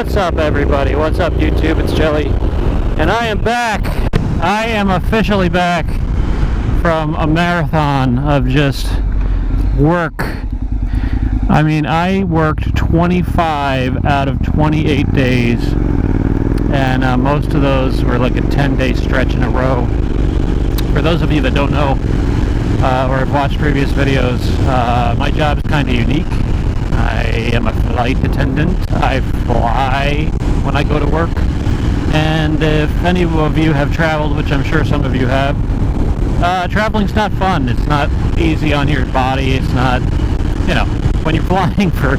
What's up, everybody? What's up, YouTube? It's Jelly, and I am back. I am officially back from a marathon of just work. I mean, I worked 25 out of 28 days, and most of those were like a 10-day stretch in a row. For those of you that don't know or have watched previous videos, my job is kind of unique. I am a flight attendant. I fly when I go to work. And if any of you have traveled, which I'm sure some of you have, traveling's not fun. It's not easy on your body. It's not, you know, when you're flying for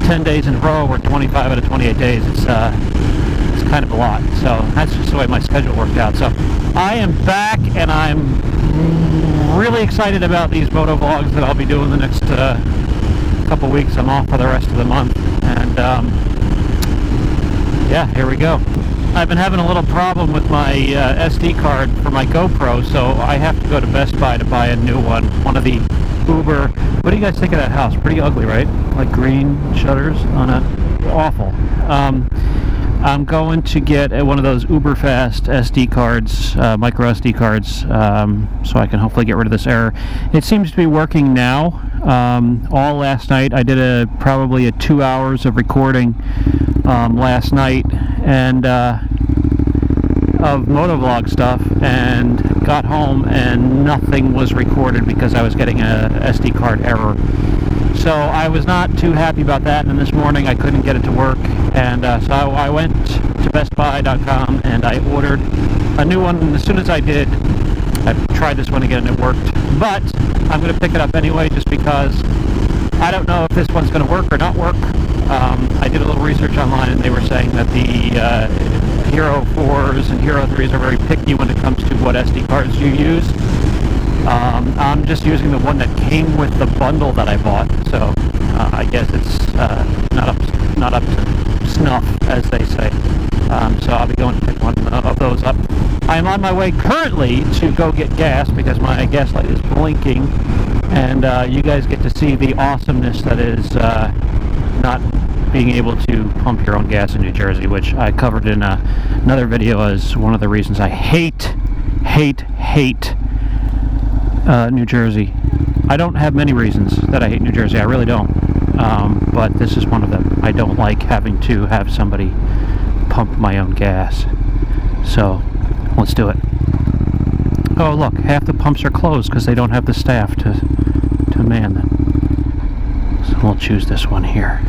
10 days in a row or 25 out of 28 days, it's kind of a lot. So that's just the way my schedule worked out. So I am back, and I'm really excited about these moto vlogs that I'll be doing the next couple weeks. I'm off for the rest of the month, and yeah, here we go. I've been having a little problem with my SD card for my GoPro, so I have to go to Best Buy to buy a new one of the Uber. What do you guys think of that house? Pretty ugly, right? Like green shutters on it. Awful. I'm going to get one of those uber fast SD cards, micro SD cards, so I can hopefully get rid of this error. It seems to be working now. All last night I did probably 2 hours of recording last night, and of motovlog stuff, and got home and nothing was recorded because I was getting a SD card error. So I was not too happy about that, and this morning I couldn't get it to work, and so I went to bestbuy.com and I ordered a new one, and as soon as I did, I tried this one again and it worked. But I'm going to pick it up anyway, just because I don't know if this one's going to work or not work. I did a little research online, and they were saying that the Hero 4s and Hero 3s are very picky when it comes to what SD cards you use. I'm just using the one that came with the bundle that I bought, so I guess it's not up to snuff, as they say. So I'll be going to pick one of those up. I am on my way currently to go get gas because my gas light is blinking, and you guys get to see the awesomeness that is not being able to pump your own gas in New Jersey, which I covered in another video as one of the reasons I hate New Jersey. I don't have many reasons that I hate New Jersey. I really don't. But this is one of them. I don't like having to have somebody pump my own gas. So, let's do it. Oh, look, half the pumps are closed because they don't have the staff to man them. So we'll choose this one here.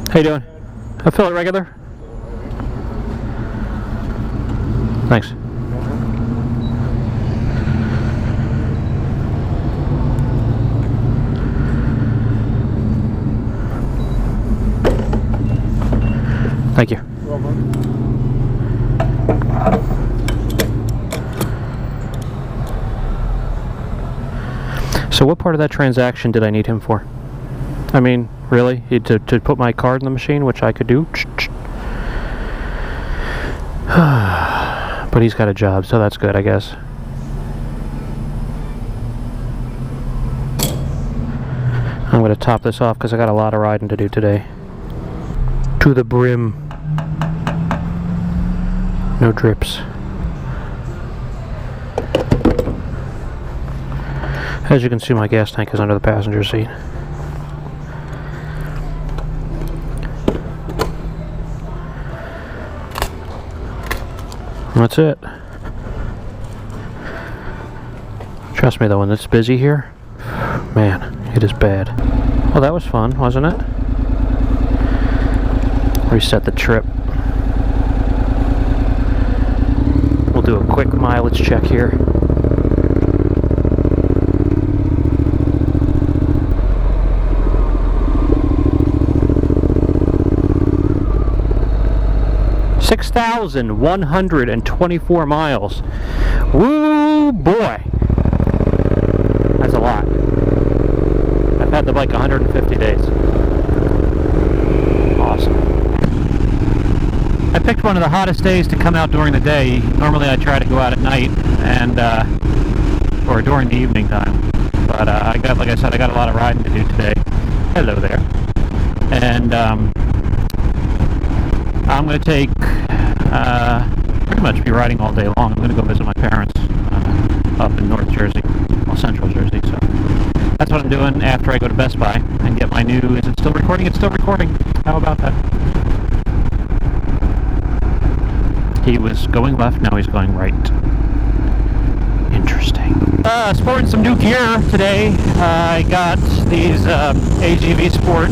How you doing? I fill it regular. Thanks. Thank you. So what part of that transaction did I need him for? I mean, really? To put my card in the machine, which I could do? But he's got a job, so that's good, I guess. I'm going to top this off because I got a lot of riding to do today. To the brim. No drips. As you can see, my gas tank is under the passenger seat. That's it. Trust me though, when it's busy here, man, it is bad. Well, that was fun, wasn't it? Reset the trip. We'll do a quick mileage check here. $6,124 miles. Woo! Woo boy! That's a lot. I've had the bike 150 days. Awesome. I picked one of the hottest days to come out during the day. Normally I try to go out at night and or during the evening time. But like I said, I got a lot of riding to do today. Hello there. And I'm going to take pretty much be riding all day long. I'm going to go visit my parents up in North Jersey, well, Central Jersey. So that's what I'm doing after I go to Best Buy and get my new. Is it still recording? It's still recording. How about that? He was going left. Now he's going right. Interesting. Sporting some new gear today. I got these AGV Sport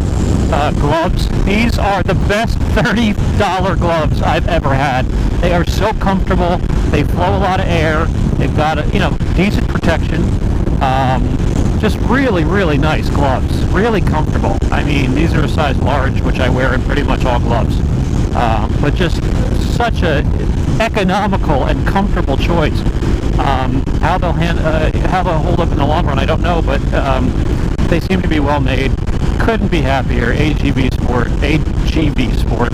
gloves. These are the best $30 gloves I've ever had. They are so comfortable. They flow a lot of air. They've got a decent protection. Just really, really nice gloves. Really comfortable. I mean, these are a size large, which I wear in pretty much all gloves. But just such a economical and comfortable choice. How they'll hold up in the long run, I don't know, but they seem to be well made. Couldn't be happier. AGV Sport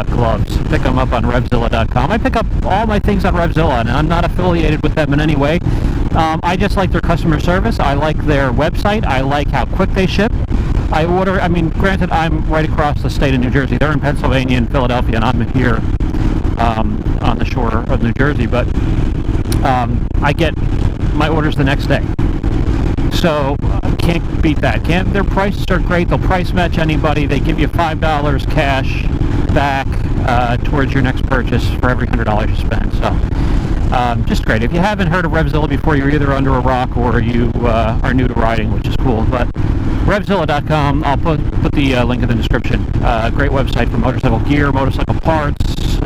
gloves. Pick them up on Revzilla.com. I pick up all my things on Revzilla, and I'm not affiliated with them in any way. I just like their customer service. I like their website. I like how quick they ship. Granted, I'm right across the state of New Jersey. They're in Pennsylvania and Philadelphia, and I'm here on the shore of New Jersey, but I get my orders the next day. So can't beat that. Their prices are great. They'll price match anybody. They give you $5 cash back towards your next purchase for every $100 you spend. So just great. If you haven't heard of Revzilla before, you're either under a rock or you are new to riding, which is cool. But Revzilla.com, I'll put the link in the description. Great website for motorcycle gear, motorcycle parts,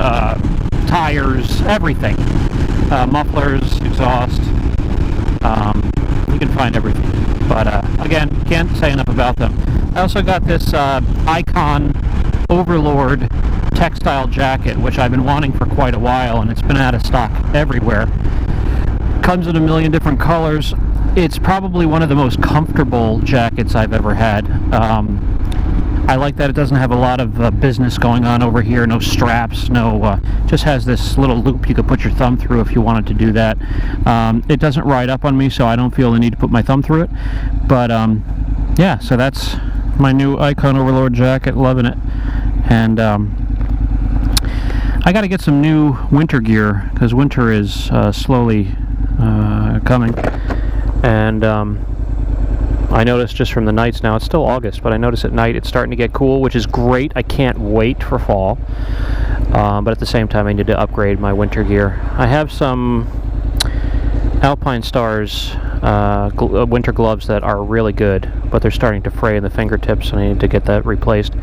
tires, everything. Mufflers, exhaust. You can find everything. But again, can't say enough about them. I also got this Icon Overlord textile jacket, which I've been wanting for quite a while, and it's been out of stock everywhere. Comes in a million different colors. It's probably one of the most comfortable jackets I've ever had. I like that it doesn't have a lot of business going on over here. No straps, just has this little loop you could put your thumb through if you wanted to do that. It doesn't ride up on me, so I don't feel the need to put my thumb through it. But yeah, so that's my new Icon Overlord jacket. Loving it. And I got to get some new winter gear because winter is slowly coming. And I noticed just from the nights now, it's still August, but I notice at night it's starting to get cool, which is great. I can't wait for fall. But at the same time, I need to upgrade my winter gear. I have some Alpine Stars winter gloves that are really good, but they're starting to fray in the fingertips, and I need to get that replaced.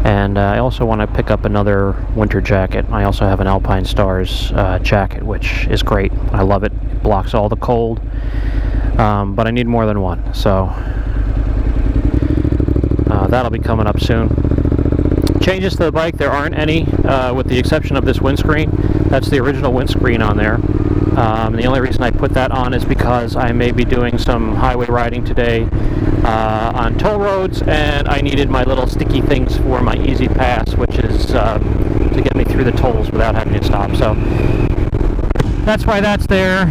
And I also want to pick up another winter jacket. I also have an Alpine Stars jacket, which is great. I love it. It blocks all the cold. But I need more than one, so that'll be coming up soon. Changes to the bike, there aren't any, with the exception of this windscreen. That's the original windscreen on there. The only reason I put that on is because I may be doing some highway riding today on toll roads, and I needed my little sticky things for my Easy Pass, which is to get me through the tolls without having to stop. So that's why that's there.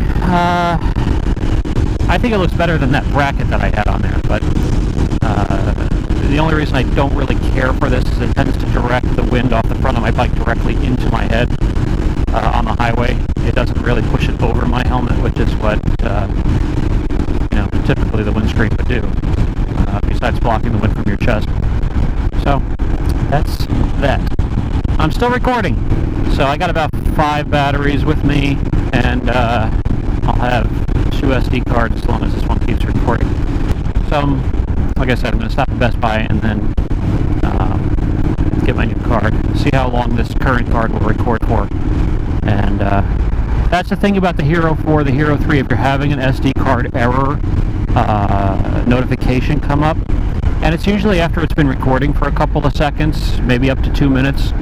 I think it looks better than that bracket that I had on there, but the only reason I don't really care for this is it tends to direct the wind off the front of my bike directly into my head on the highway. It doesn't really push it over my helmet, which is what typically the windscreen would do, besides blocking the wind from your chest. So that's that. I'm still recording, so I got about 5 batteries with me, and I'll have 2 SD cards as long as this one keeps recording. So, like I said, I'm going to stop at Best Buy and then get my new card. See how long this current card will record for. And that's the thing about the Hero 4, the Hero 3. If you're having an SD card error notification come up, and it's usually after it's been recording for a couple of seconds, maybe up to 2 minutes.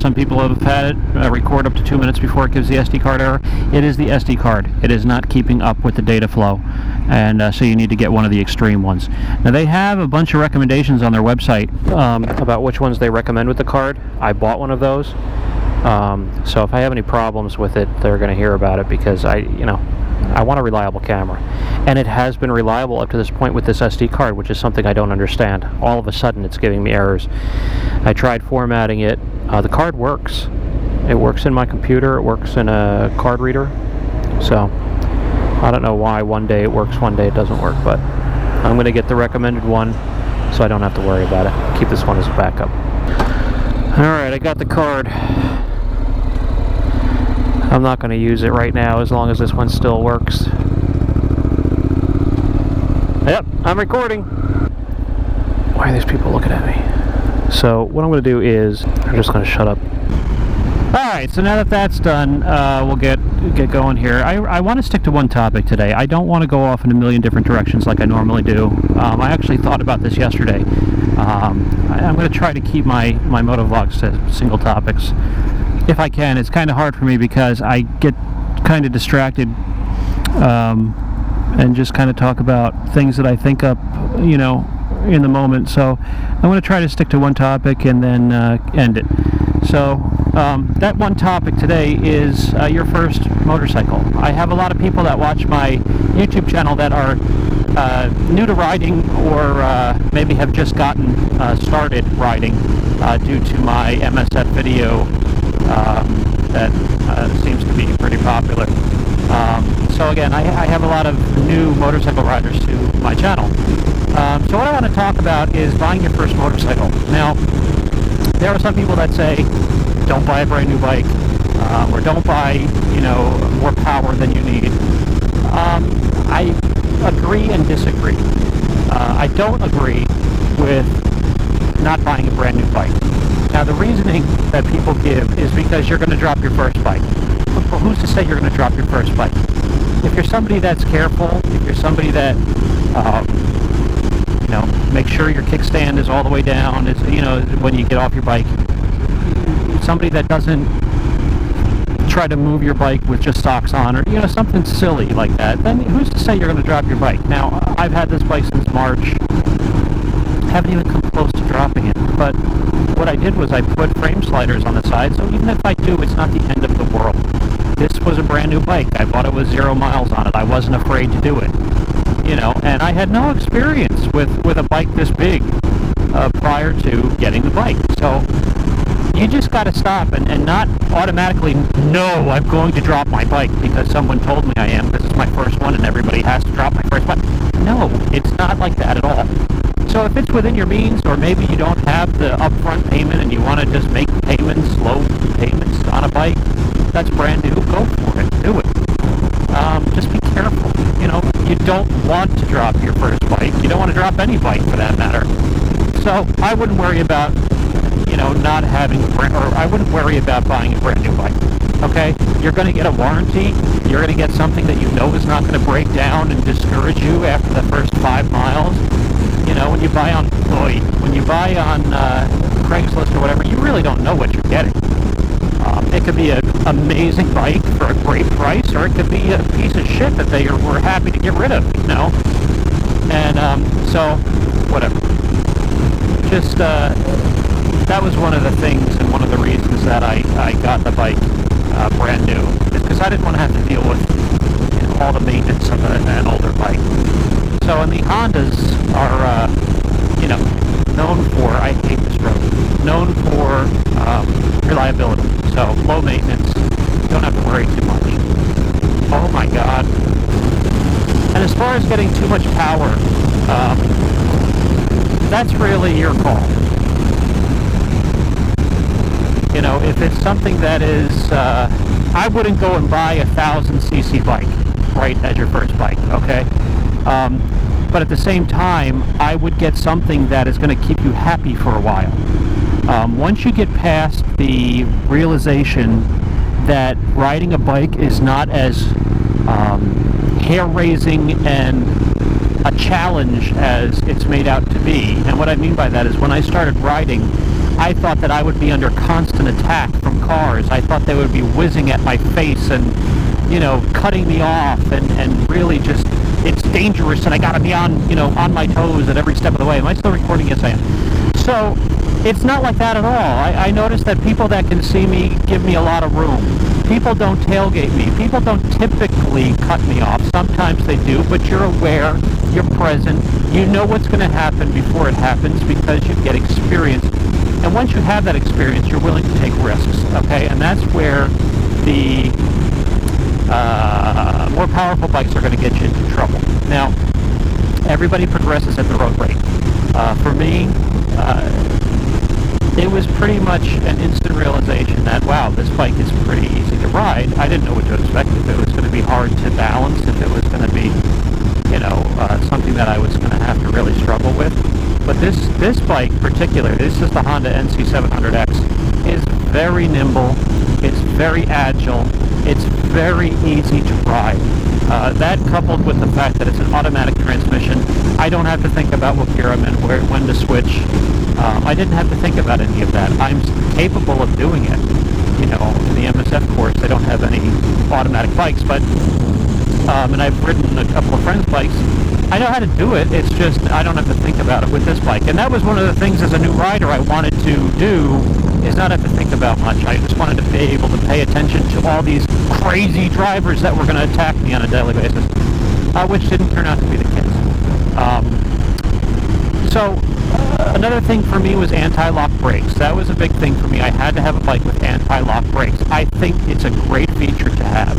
Some people have had it record up to 2 minutes before it gives the SD card error. It is the SD card. It is not keeping up with the data flow, and so you need to get one of the extreme ones. Now they have a bunch of recommendations on their website about which ones they recommend with the card. I bought one of those, so if I have any problems with it, they're going to hear about it, because I want a reliable camera. And it has been reliable up to this point with this SD card, which is something I don't understand. All of a sudden it's giving me errors. I tried formatting it. The card works. It works in my computer. It works in a card reader. So I don't know why one day it works, one day it doesn't work, but I'm going to get the recommended one so I don't have to worry about it. Keep this one as a backup. Alright, I got the card. I'm not going to use it right now as long as this one still works. Yep, I'm recording. Why are these people looking at me? So what I'm going to do is, I'm just going to shut up. Alright, so now that that's done, we'll get going here. I want to stick to one topic today. I don't want to go off in a million different directions like I normally do. I actually thought about this yesterday. I'm going to try to keep my motovlogs to single topics if I can. It's kind of hard for me because I get kind of distracted and just kind of talk about things that I think up, in the moment. So I'm going to try to stick to one topic and then end it. So that one topic today is your first motorcycle. I have a lot of people that watch my YouTube channel that are new to riding, or maybe have just gotten started riding due to my MSF video that seems to be pretty popular. So again, I have a lot of new motorcycle riders to my channel. So what I want to talk about is buying your first motorcycle. Now, there are some people that say, don't buy a brand new bike, or don't buy, more power than you need. I agree and disagree. I don't agree with not buying a brand new bike. Now, the reasoning that people give is because you're going to drop your first bike. Well, who's to say you're going to drop your first bike? If you're somebody that's careful, if you're somebody that, make sure your kickstand is all the way down, when you get off your bike, somebody that doesn't try to move your bike with just socks on, or, something silly like that, then who's to say you're going to drop your bike? Now, I've had this bike since March. Haven't even come close to dropping it, but what I did was I put frame sliders on the side, so even if I do, it's not the end of the world. This was a brand new bike. I bought it with 0 miles on it. I wasn't afraid to do it, and I had no experience with a bike this big prior to getting the bike. So you just got to stop and not automatically, no, I'm going to drop my bike because someone told me I am. This is my first one and everybody has to drop my first bike. No, it's not like that at all. So if it's within your means, or maybe you don't have the upfront payment and you want to just make payments, low payments on a bike that's brand new, go for it. Do it. Just be careful. You don't want to drop your first bike. You don't want to drop any bike for that matter. So I wouldn't worry about, not having, or I wouldn't worry about buying a brand new bike. Okay? You're going to get a warranty. You're going to get something that you know is not going to break down and discourage you after the first 5 miles. When you buy on Craigslist or whatever, you really don't know what you're getting. It could be an amazing bike for a great price, or it could be a piece of shit that they were happy to get rid of, And so, whatever. Just that was one of the things and one of the reasons that I got the bike brand new, is because I didn't want to have to deal with all the maintenance of an older bike. So, and the Hondas are, known for, I hate this road, known for reliability. So, low maintenance, don't have to worry too much. Oh my God. And as far as getting too much power, that's really your call. If it's something that is, I wouldn't go and buy a 1,000cc bike right as your first bike, okay? But at the same time, I would get something that is going to keep you happy for a while. Once you get past the realization that riding a bike is not as hair-raising and a challenge as it's made out to be. And what I mean by that is when I started riding, I thought that I would be under constant attack from cars. I thought they would be whizzing at my face and, cutting me off and really just, it's dangerous and I gotta be on my toes at every step of the way. Am I still recording? Yes, I am. So, it's not like that at all. I noticed that people that can see me give me a lot of room. People don't tailgate me. People don't typically cut me off. Sometimes they do, but you're aware, you're present, you know what's going to happen before it happens because you get experience. And once you have that experience, you're willing to take risks, okay? And that's where the more powerful bikes are going to get you into trouble. Now, everybody progresses at their own rate. For me, it was pretty much an instant realization that, wow, this bike is pretty easy to ride. I didn't know what to expect, if it was going to be hard to balance, if it was going to be, something that I was going to have to really struggle with. But this bike particularly, this is the Honda NC700X, is very nimble, it's very agile, it's very easy to ride. That coupled with the fact that it's an automatic transmission, I don't have to think about what gear I'm in, when to switch. I didn't have to think about any of that. I'm capable of doing it. In the MSF course, they don't have any automatic bikes, but and I've ridden a couple of friends' bikes. I know how to do it. It's just I don't have to think about it with this bike. And that was one of the things as a new rider I wanted to do, is not have to think about much. I just wanted to be able to pay attention to all these crazy drivers that were going to attack me on a daily basis, which didn't turn out to be the case. Another thing for me was anti-lock brakes. That was a big thing for me. I had to have a bike with anti-lock brakes. I think it's a great feature to have.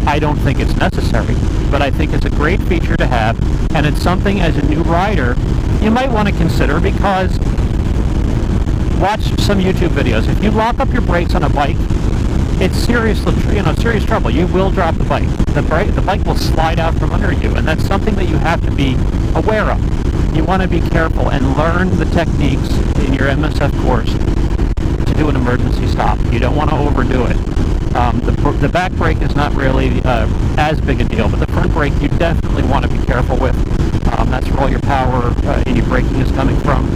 I don't think it's necessary, but I think it's a great feature to have, and it's something as a new rider you might want to consider, because watch some YouTube videos. If you lock up your brakes on a bike, it's serious trouble. You will drop the bike. The bike will slide out from under you, and that's something that you have to be aware of. You want to be careful and learn the techniques in your MSF course to do an emergency stop. You don't want to overdo it. The back brake is not really as big a deal, but the front brake you definitely want to be careful with. That's where all your power in your braking is coming from.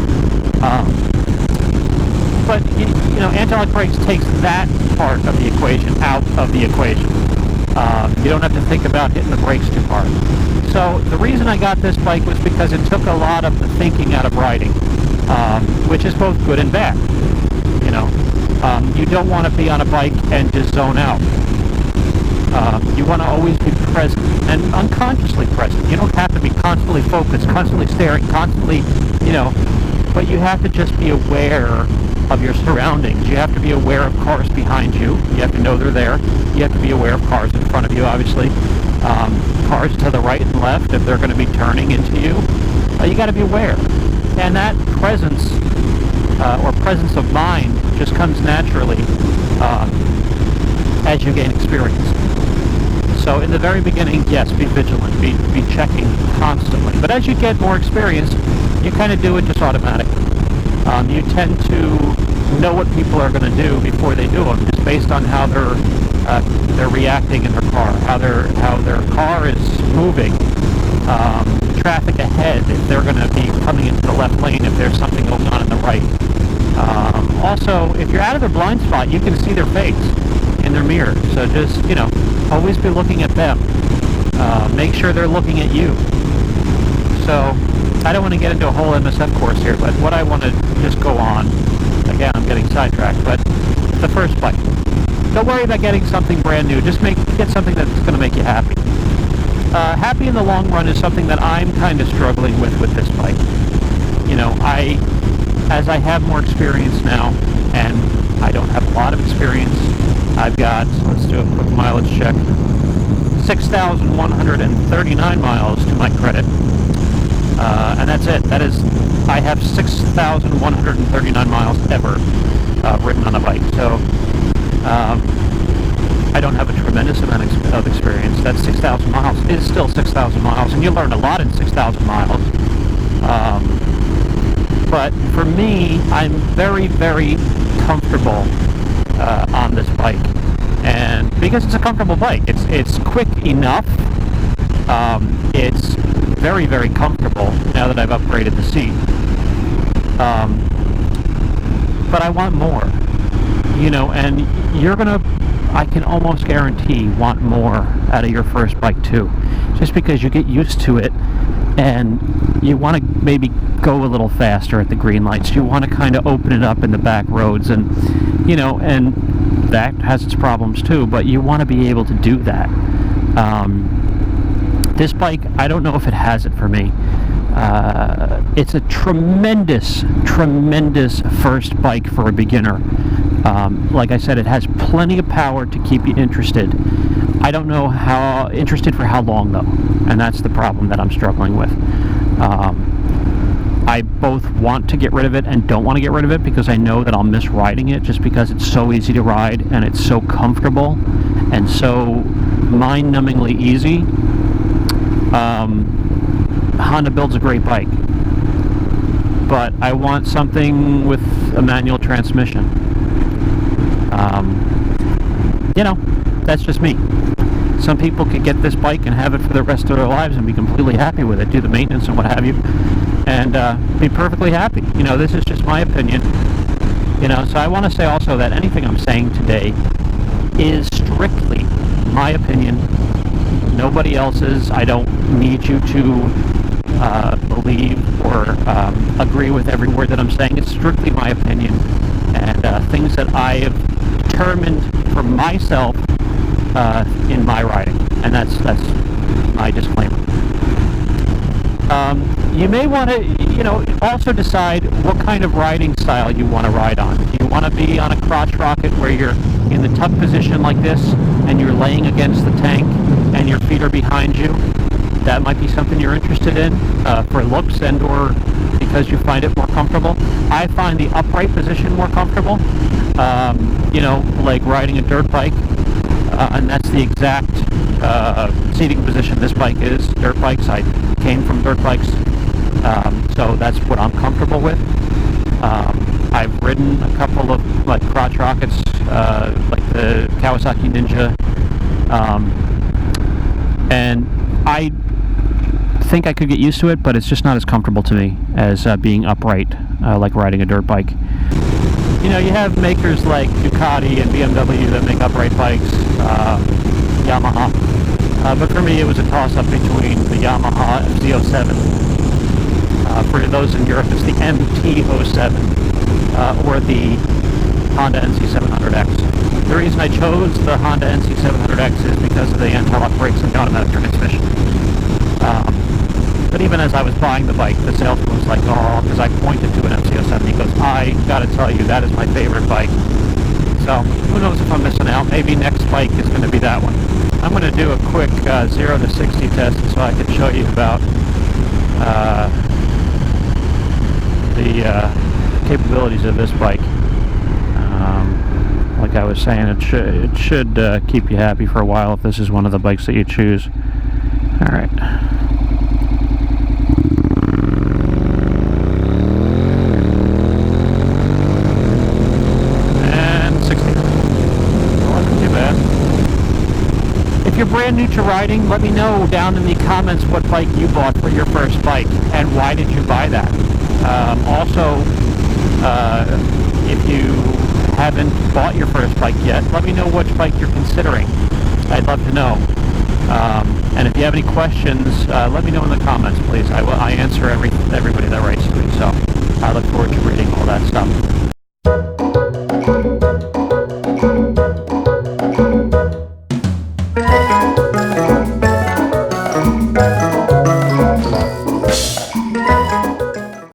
But anti-lock brakes takes that part of the equation out of the equation. You don't have to think about hitting the brakes too hard. So the reason I got this bike was because it took a lot of the thinking out of riding, which is both good and bad. You don't want to be on a bike and just zone out. You want to always be present and unconsciously present. You don't have to be constantly focused, constantly staring, constantly, but you have to just be aware of your surroundings. You have to be aware of cars behind you. You have to know they're there. You have to be aware of cars in front of you, obviously. Cars to the right and left, if they're going to be turning into you. You got to be aware. And that presence, or presence of mind, just comes naturally as you gain experience. So in the very beginning, yes, be vigilant, be checking constantly. But as you get more experience, you kind of do it just automatically. You tend to know what people are going to do before they do them, just based on how they're reacting in their car, how their car is moving, traffic ahead, if they're going to be coming into the left lane, if there's something going on in the right. Also, if you're out of their blind spot, you can see their face in their mirror. So just, always be looking at them. Make sure they're looking at you. So I don't want to get into a whole MSF course here, but what I want to just go on, again, I'm getting sidetracked, but the first bike. Don't worry about getting something brand new. Just get something that's going to make you happy. Happy in the long run is something that I'm kind of struggling with this bike. As I have more experience now, and I don't have a lot of experience, I've got, let's do a quick mileage check, 6,139 miles to my credit. And that's it. I have 6,139 miles ever ridden on a bike. So I don't have a tremendous amount of experience. That 6,000 miles is still 6,000 miles, and you learn a lot in 6,000 miles. But for me, I'm very, very comfortable on this bike, and because it's a comfortable bike, it's quick enough. It's very, very comfortable now that I've upgraded the seat. But I want more, and you're gonna, I can almost guarantee, want more out of your first bike too, just because you get used to it and you want to maybe go a little faster at the green lights. You want to kind of open it up in the back roads, and and that has its problems too, but you want to be able to do that. This bike, I don't know if it has it for me. It's a tremendous first bike for a beginner. Like I said, it has plenty of power to keep you interested. I don't know how interested for how long though, and that's the problem that I'm struggling with. I both want to get rid of it and don't want to get rid of it, because I know that I'll miss riding it, just because it's so easy to ride and it's so comfortable and so mind-numbingly easy. Honda builds a great bike, but I want something with a manual transmission. That's just me. Some people could get this bike and have it for the rest of their lives and be completely happy with it, do the maintenance and what have you, and be perfectly happy. This is just my opinion. So I want to say also that anything I'm saying today is strictly my opinion, nobody else's. I don't need you to believe or agree with every word that I'm saying. It's strictly my opinion, and things that I have determined for myself in my riding, and that's my disclaimer. You may want to, also decide what kind of riding style you want to ride on. Do you want to be on a crotch rocket where you're in the tuck position like this and you're laying against the tank and your feet are behind you? That might be something you're interested in for looks and or because you find it more comfortable. I find the upright position more comfortable, like riding a dirt bike, and that's the exact seating position this bike is. Dirt bikes, I came from dirt bikes, so that's what I'm comfortable with. I've ridden a couple of crotch rockets, like the Kawasaki Ninja, and I think I could get used to it, but it's just not as comfortable to me as being upright, like riding a dirt bike. You have makers like Ducati and BMW that make upright bikes, Yamaha, but for me it was a toss-up between the Yamaha MZ-07, for those in Europe it's the MT-07, or the Honda NC700X. The reason I chose the Honda NC700X is because of the anti-lock brakes and the automatic transmission. But even as I was buying the bike, the salesman was like, oh, because I pointed to an MZ-07, he goes, I gotta tell you, that is my favorite bike. So, who knows if I'm missing out. Maybe next bike is going to be that one. I'm going to do a quick 0 to 60 test so I can show you about the capabilities of this bike. Like I was saying, it should keep you happy for a while if this is one of the bikes that you choose. Alright. If you're brand new to riding, let me know down in the comments what bike you bought for your first bike and why did you buy that. Also, if you haven't bought your first bike yet, let me know which bike you're considering. I'd love to know. And if you have any questions, let me know in the comments, please. I answer everybody that writes to me, so I look forward to reading all that stuff.